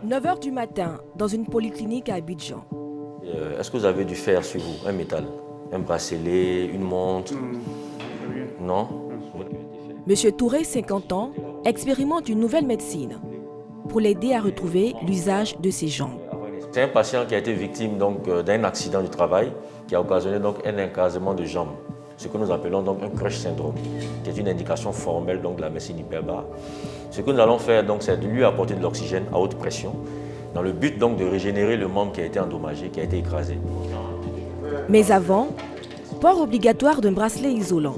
9h du matin, dans une polyclinique à Abidjan. Est-ce que vous avez du fer sur vous, un métal? Un bracelet, une montre? Non. Monsieur Touré, 50 ans, expérimente une nouvelle médecine pour l'aider à retrouver l'usage de ses jambes. C'est un patient qui a été victime d'un accident du travail qui a occasionné un écrasement de jambes, ce que nous appelons un crush syndrome, qui est une indication formelle de la médecine hyperbare. Ce que nous allons faire, c'est de lui apporter de l'oxygène à haute pression, dans le but de régénérer le membre qui a été endommagé, qui a été écrasé. Mais avant, port obligatoire d'un bracelet isolant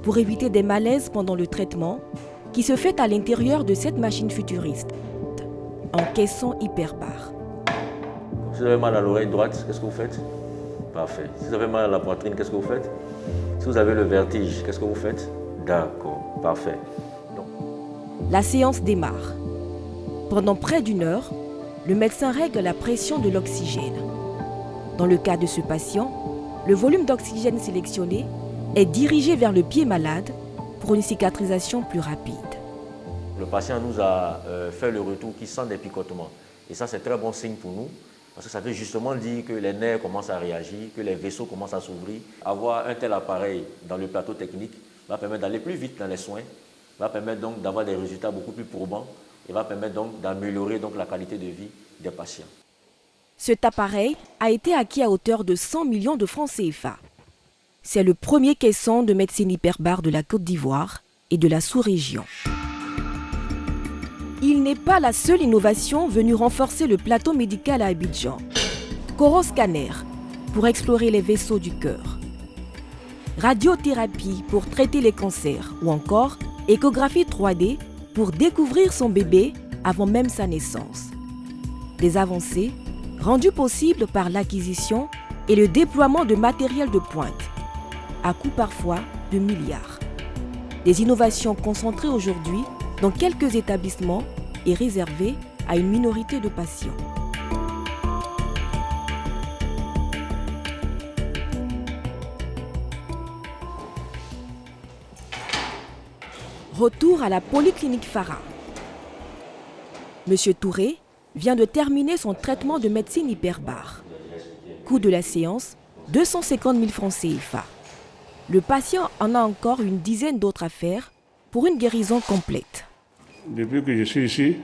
pour éviter des malaises pendant le traitement qui se fait à l'intérieur de cette machine futuriste, en caisson hyperbare. Si vous avez mal à l'oreille droite, qu'est-ce que vous faites? Parfait. Si vous avez mal à la poitrine, qu'est-ce que vous faites? Si vous avez le vertige, qu'est-ce que vous faites? D'accord, parfait. La séance démarre. Pendant près d'une heure, le médecin règle la pression de l'oxygène. Dans le cas de ce patient, le volume d'oxygène sélectionné est dirigé vers le pied malade pour une cicatrisation plus rapide. Le patient nous a fait le retour qui sent des picotements. Et ça, c'est très bon signe pour nous, parce que ça veut justement dire que les nerfs commencent à réagir, que les vaisseaux commencent à s'ouvrir. Avoir un tel appareil dans le plateau technique va permettre d'aller plus vite dans les soins, va permettre d'avoir des résultats beaucoup plus probants et va permettre d'améliorer la qualité de vie des patients. Cet appareil a été acquis à hauteur de 100 millions de francs CFA. C'est le premier caisson de médecine hyperbare de la Côte d'Ivoire et de la sous-région. Il n'est pas la seule innovation venue renforcer le plateau médical à Abidjan. Coroscanner pour explorer les vaisseaux du cœur. Radiothérapie pour traiter les cancers ou encore échographie 3D pour découvrir son bébé avant même sa naissance. Des avancées rendues possibles par l'acquisition et le déploiement de matériel de pointe, à coût parfois de milliards. Des innovations concentrées aujourd'hui dans quelques établissements et réservées à une minorité de patients. Retour à la polyclinique Farah. Monsieur Touré vient de terminer son traitement de médecine hyperbare. Coût de la séance, 250 000 francs CFA. Le patient en a encore une dizaine d'autres à faire pour une guérison complète. Depuis que je suis ici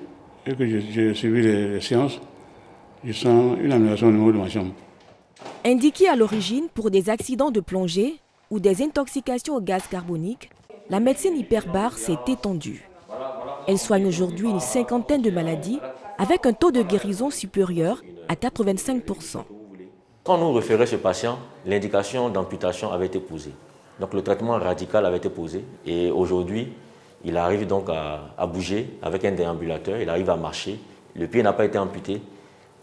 et que j'ai suivi les séances, je sens une amélioration au niveau de ma jambe. Indiquée à l'origine pour des accidents de plongée ou des intoxications au gaz carbonique, la médecine hyperbare s'est étendue. Elle soigne aujourd'hui une cinquantaine de maladies avec un taux de guérison supérieur à 85%. Quand on nous référait ce patient, l'indication d'amputation avait été posée. Donc le traitement radical avait été posé et aujourd'hui, il arrive à bouger avec un déambulateur, il arrive à marcher. Le pied n'a pas été amputé.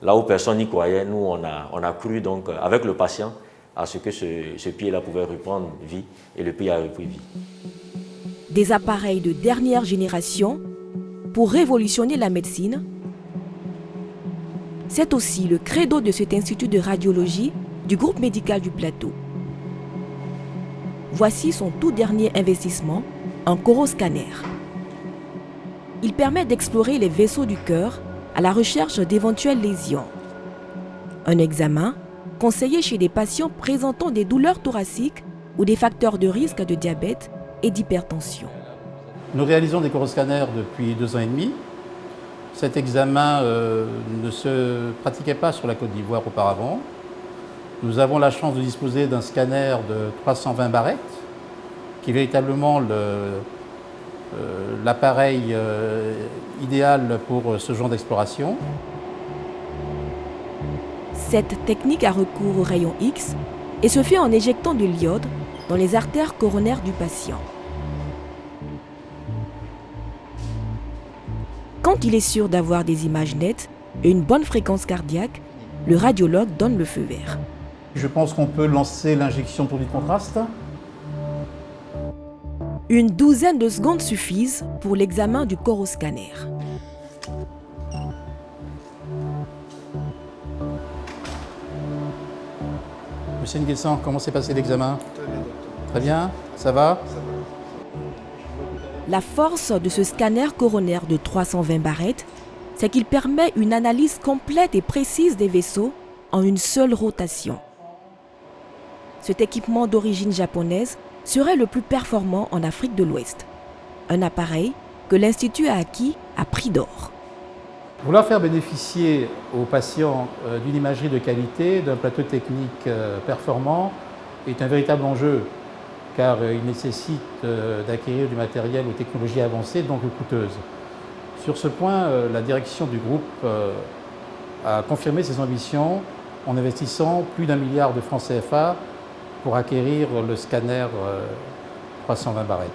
Là où personne n'y croyait, nous on a cru avec le patient à ce que ce pied-là pouvait reprendre vie et le pied a repris vie. Des appareils de dernière génération pour révolutionner la médecine. C'est aussi le credo de cet institut de radiologie du groupe médical du Plateau. Voici son tout dernier investissement, un coroscanner. Il permet d'explorer les vaisseaux du cœur à la recherche d'éventuelles lésions. Un examen conseillé chez des patients présentant des douleurs thoraciques ou des facteurs de risque de diabète et d'hypertension. Nous réalisons des coroscanners depuis 2 ans et demi. Cet examen ne se pratiquait pas sur la Côte d'Ivoire auparavant. Nous avons la chance de disposer d'un scanner de 320 barrettes, qui est véritablement l'appareil idéal pour ce genre d'exploration. Cette technique a recours aux rayons X et se fait en éjectant de l'iode dans les artères coronaires du patient. Quand il est sûr d'avoir des images nettes et une bonne fréquence cardiaque, le radiologue donne le feu vert. Je pense qu'on peut lancer l'injection pour du contraste. Une douzaine de secondes suffisent pour l'examen du coroscanner. Monsieur Nguessan, comment s'est passé l'examen? Très bien, ça va? La force de ce scanner coronaire de 320 barrettes c'est qu'il permet une analyse complète et précise des vaisseaux en une seule rotation. Cet équipement d'origine japonaise serait le plus performant en Afrique de l'Ouest. Un appareil que l'Institut a acquis à prix d'or. Vouloir faire bénéficier aux patients d'une imagerie de qualité, d'un plateau technique performant, est un véritable enjeu, car il nécessite d'acquérir du matériel aux technologies avancées, donc coûteuses. Sur ce point, la direction du groupe a confirmé ses ambitions en investissant plus d'1 milliard de francs CFA pour acquérir le scanner 320 barrettes.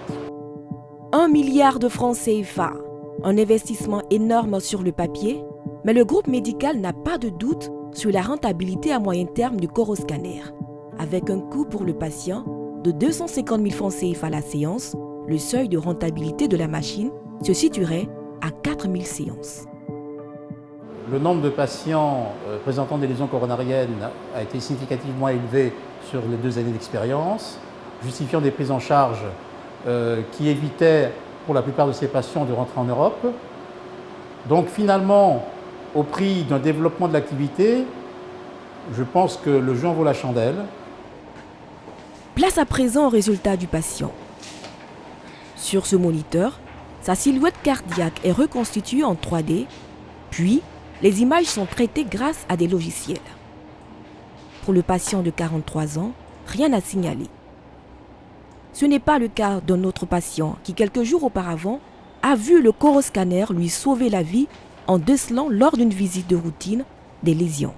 1 milliard de francs CFA, un investissement énorme sur le papier, mais le groupe médical n'a pas de doute sur la rentabilité à moyen terme du coroscanner. Avec un coût pour le patient de 250 000 francs CFA la séance, le seuil de rentabilité de la machine se situerait à 4 000 séances. Le nombre de patients présentant des lésions coronariennes a été significativement élevé sur les 2 années d'expérience, justifiant des prises en charge qui évitaient pour la plupart de ces patients de rentrer en Europe. Donc finalement, au prix d'un développement de l'activité, je pense que le jeu en vaut la chandelle. Place à présent au résultat du patient. Sur ce moniteur, sa silhouette cardiaque est reconstituée en 3D, puis les images sont traitées grâce à des logiciels. Pour le patient de 43 ans, rien à signaler. Ce n'est pas le cas d'un autre patient qui, quelques jours auparavant, a vu le coroscanner lui sauver la vie en décelant lors d'une visite de routine des lésions.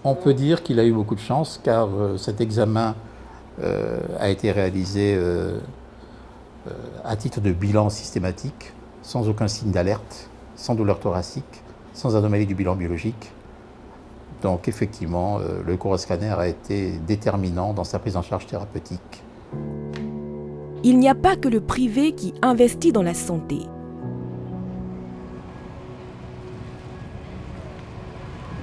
On peut dire qu'il a eu beaucoup de chance car cet examen a été réalisé à titre de bilan systématique, sans aucun signe d'alerte, sans douleur thoracique, sans anomalie du bilan biologique. Donc effectivement, le coroscanner a été déterminant dans sa prise en charge thérapeutique. Il n'y a pas que le privé qui investit dans la santé.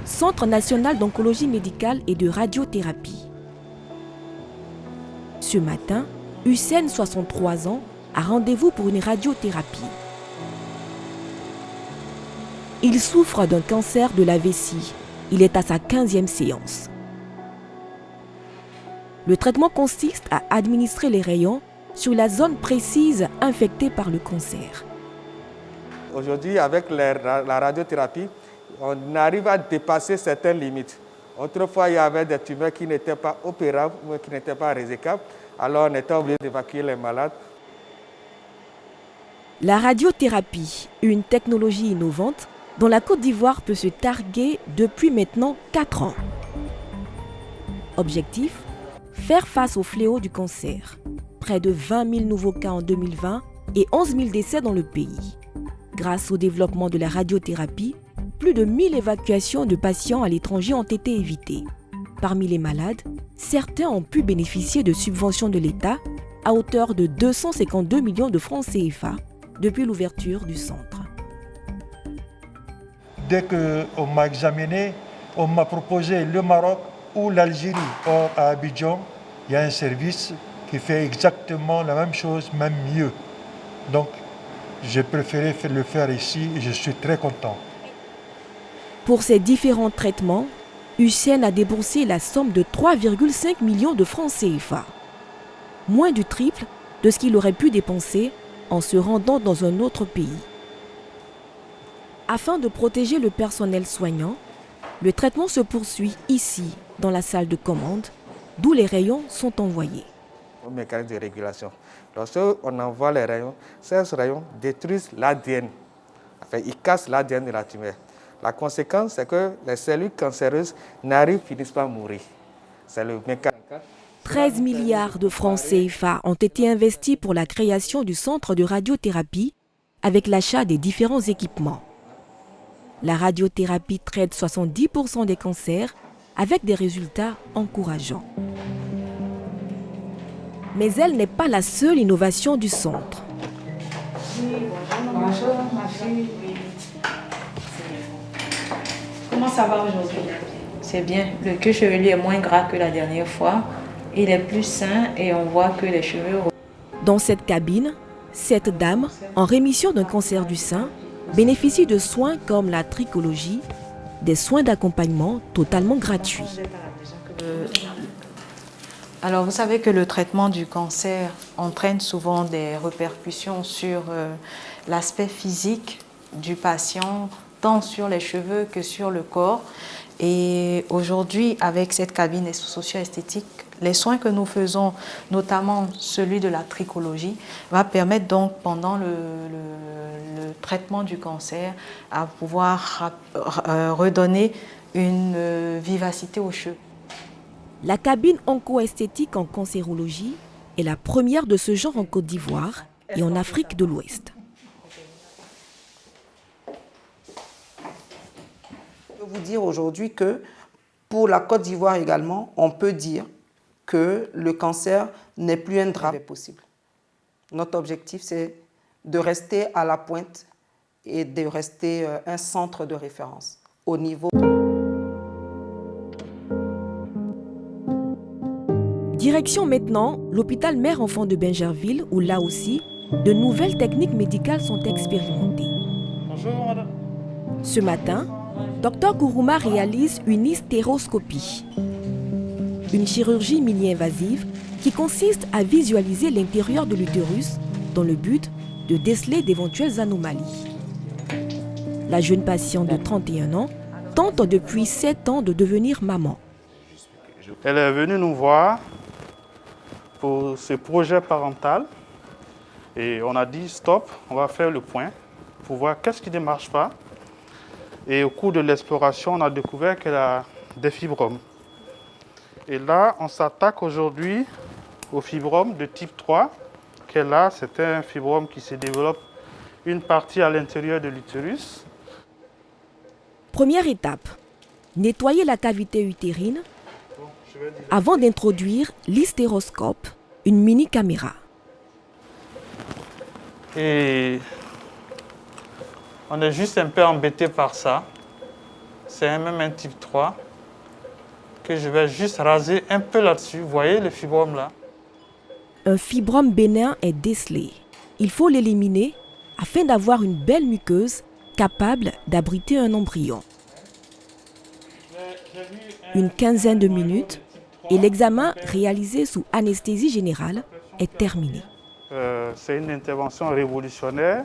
Centre national d'oncologie médicale et de radiothérapie. Ce matin, Hussein, 63 ans, a rendez-vous pour une radiothérapie. Il souffre d'un cancer de la vessie. Il est à sa 15e séance. Le traitement consiste à administrer les rayons sur la zone précise infectée par le cancer. Aujourd'hui, avec la radiothérapie, on arrive à dépasser certaines limites. Autrefois, il y avait des tumeurs qui n'étaient pas opérables ou qui n'étaient pas résécables. Alors, on était obligé d'évacuer les malades. La radiothérapie, une technologie innovante dont la Côte d'Ivoire peut se targuer depuis maintenant 4 ans. Objectif : faire face au fléau du cancer. Près de 20 000 nouveaux cas en 2020 et 11 000 décès dans le pays. Grâce au développement de la radiothérapie, plus de 1 000 évacuations de patients à l'étranger ont été évitées. Parmi les malades, certains ont pu bénéficier de subventions de l'État à hauteur de 252 millions de francs CFA depuis l'ouverture du centre. Dès qu'on m'a examiné, on m'a proposé le Maroc ou l'Algérie. Or, à Abidjan, il y a un service qui fait exactement la même chose, même mieux. Donc, j'ai préféré le faire ici et je suis très content. Pour ces différents traitements, Hussein a déboursé la somme de 3,5 millions de francs CFA. Moins du triple de ce qu'il aurait pu dépenser en se rendant dans un autre pays. Afin de protéger le personnel soignant, le traitement se poursuit ici, dans la salle de commande, d'où les rayons sont envoyés. Un mécanisme de régulation. Lorsqu'on envoie les rayons, ces rayons détruisent l'ADN. Enfin, ils cassent l'ADN de la tumeur. La conséquence, c'est que les cellules cancéreuses finissent par mourir. C'est le mécanisme. 13 milliards de francs CFA ont été investis pour la création du centre de radiothérapie avec l'achat des différents équipements. La radiothérapie traite 70% des cancers avec des résultats encourageants. Mais elle n'est pas la seule innovation du centre. Bonjour, ma fille. Comment ça va aujourd'hui? C'est bien. Le queue chevelu est moins gras que la dernière fois. Il est plus sain et on voit que les cheveux... Dans cette cabine, cette dame, en rémission d'un cancer du sein, bénéficient de soins comme la trichologie, des soins d'accompagnement totalement gratuits. Alors, vous savez que le traitement du cancer entraîne souvent des répercussions sur l'aspect physique du patient, tant sur les cheveux que sur le corps. Et aujourd'hui, avec cette cabine socio-esthétique, les soins que nous faisons, notamment celui de la trichologie, va permettre donc pendant le traitement du cancer à pouvoir redonner une vivacité aux cheveux. La cabine onco-esthétique en cancérologie est la première de ce genre en Côte d'Ivoire et en Afrique de l'Ouest. Je peux vous dire aujourd'hui que pour la Côte d'Ivoire également, on peut dire que le cancer n'est plus un drame possible. Notre objectif, c'est de rester à la pointe et de rester un centre de référence au niveau. Direction maintenant l'hôpital Mère-Enfant de Bingerville où là aussi, de nouvelles techniques médicales sont expérimentées. Bonjour, madame. Ce matin, Dr Kourouma réalise une hystéroscopie, une chirurgie mini-invasive qui consiste à visualiser l'intérieur de l'utérus dans le but de déceler d'éventuelles anomalies. La jeune patiente de 31 ans tente depuis 7 ans de devenir maman. Elle est venue nous voir pour ce projet parental et on a dit stop, on va faire le point pour voir qu'est-ce qui ne marche pas. Et au cours de l'exploration, on a découvert qu'elle a des fibromes. Et là, on s'attaque aujourd'hui au fibrome de type 3 qu'elle a. C'est un fibrome qui se développe une partie à l'intérieur de l'utérus. Première étape, nettoyer la cavité utérine avant d'introduire l'hystéroscope, une mini-caméra. Et on est juste un peu embêté par ça. C'est même un type 3 que je vais juste raser un peu là-dessus. Vous voyez le fibrome là? Un fibrome bénin est décelé. Il faut l'éliminer afin d'avoir une belle muqueuse capable d'abriter un embryon. Une quinzaine de minutes et l'examen réalisé sous anesthésie générale est terminé. C'est une intervention révolutionnaire.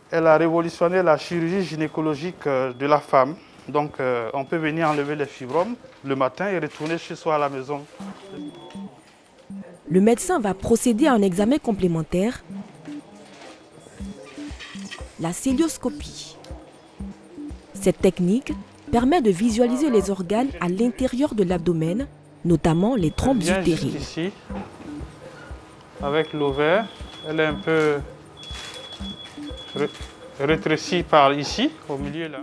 Elle a révolutionné la chirurgie gynécologique de la femme. Donc on peut venir enlever les fibromes le matin et retourner chez soi à la maison. Le médecin va procéder à un examen complémentaire, la cœlioscopie. Cette technique permet de visualiser les organes à l'intérieur de l'abdomen, notamment les trompes utérines. Ici, avec l'ovaire, elle est un peu rétrécie par ici, au milieu là.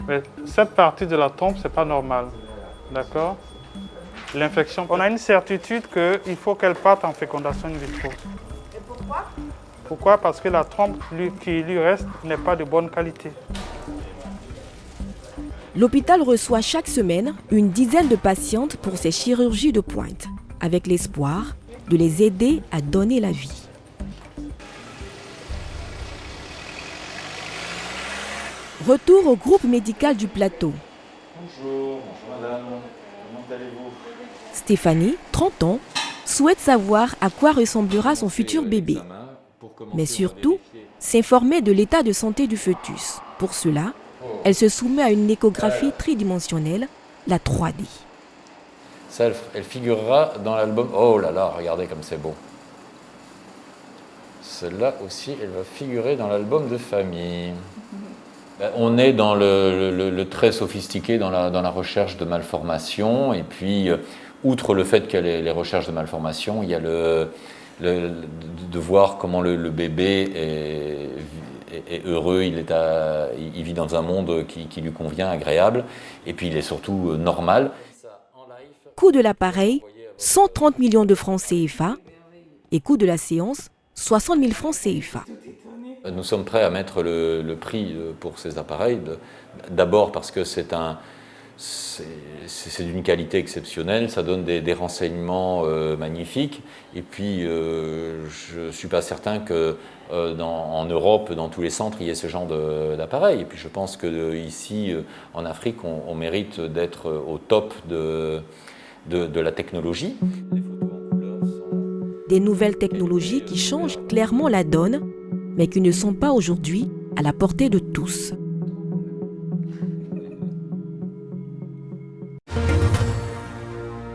Mais cette partie de la trompe, c'est pas normal. D'accord? L'infection. On a une certitude qu'il faut qu'elle parte en fécondation in vitro. Et pourquoi? Pourquoi? Parce que la trompe qui lui reste n'est pas de bonne qualité. L'hôpital reçoit chaque semaine une dizaine de patientes pour ces chirurgies de pointe, avec l'espoir de les aider à donner la vie. Retour au groupe médical du plateau. Bonjour madame, comment allez-vous? Stéphanie, 30 ans, souhaite savoir à quoi ressemblera son futur bébé, mais surtout s'informer de l'état de santé du fœtus. Pour cela, elle se soumet à une échographie tridimensionnelle, la 3D. Ça, elle figurera dans l'album. Oh là là, regardez comme c'est beau. Celle-là aussi, elle va figurer dans l'album de famille. On est dans le très sophistiqué dans la recherche de malformations. Et puis, outre le fait qu'il y a les recherches de malformations, il y a de voir comment le bébé est heureux, il vit dans un monde qui lui convient, agréable. Et puis, il est surtout normal. Coût de l'appareil, 130 millions de francs CFA. Et coût de la séance, 60 000 francs CFA. Nous sommes prêts à mettre le prix pour ces appareils, d'abord parce que c'est c'est d'une qualité exceptionnelle, ça donne des renseignements magnifiques. Et puis, je ne suis pas certain qu'en Europe, dans tous les centres, il y ait ce genre d'appareil. Et puis, je pense qu'ici, en Afrique, on mérite d'être au top de la technologie. Des nouvelles technologies qui changent clairement la donne, mais qui ne sont pas aujourd'hui à la portée de tous.